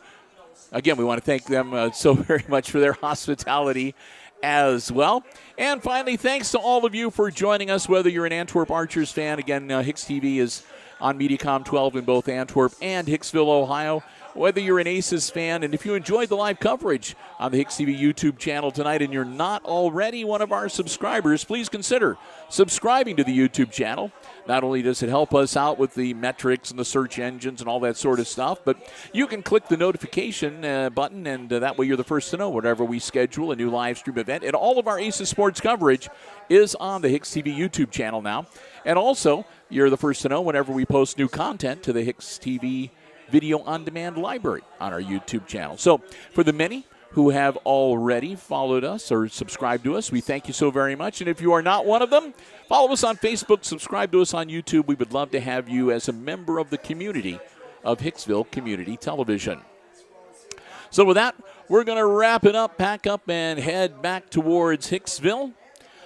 again, we want to thank them so very much for their hospitality as well. And finally, thanks to all of you for joining us, whether you're an Antwerp Archers fan. Again, HIX-TV is on Mediacom 12 in both Antwerp and Hicksville, Ohio. whether you're an Aces fan, and if you enjoyed the live coverage on the HIX-TV YouTube channel tonight and you're not already one of our subscribers, please consider subscribing to the YouTube channel. Not only does it help us out with the metrics and the search engines and all that sort of stuff, but you can click the notification button, and that way you're the first to know whenever we schedule a new live stream event. And all of our Aces sports coverage is on the HIX-TV YouTube channel now. And also, you're the first to know whenever we post new content to the HIX-TV video on-demand library on our YouTube channel. So for the many who have already followed us or subscribed to us, we thank you so very much. And if you are not one of them, follow us on Facebook, subscribe to us on YouTube. We would love to have you as a member of the community of Hicksville Community Television. So with that, we're going to wrap it up, pack up, and head back towards Hicksville.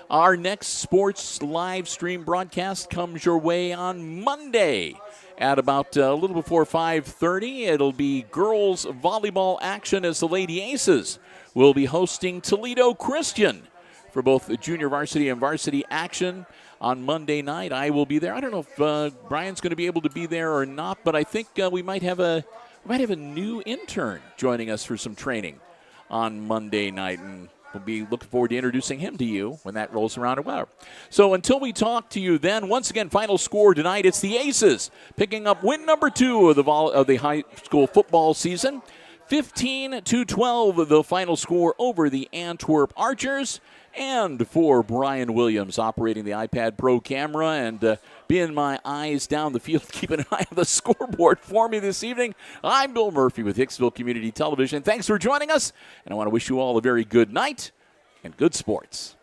Our next sports live stream broadcast comes your way on Monday at about a little before 5:30. It'll be girls volleyball action as the Lady Aces will be hosting Toledo Christian for both the junior varsity and varsity action on Monday night. I will be there. I don't know if Brian's going to be able to be there or not, but I think we might have a new intern joining us for some training on Monday night, and we'll be looking forward to introducing him to you when that rolls around. So until we talk to you then, once again, final score tonight, it's the Aces picking up win number 2 of the high school football season. 15-12, the final score over the Antwerp Archers. And for Brian Williams operating the iPad Pro camera and being my eyes down the field, keeping an eye on the scoreboard for me this evening, I'm Bill Murphy with Hicksville Community Television. Thanks for joining us, and I want to wish you all a very good night and good sports.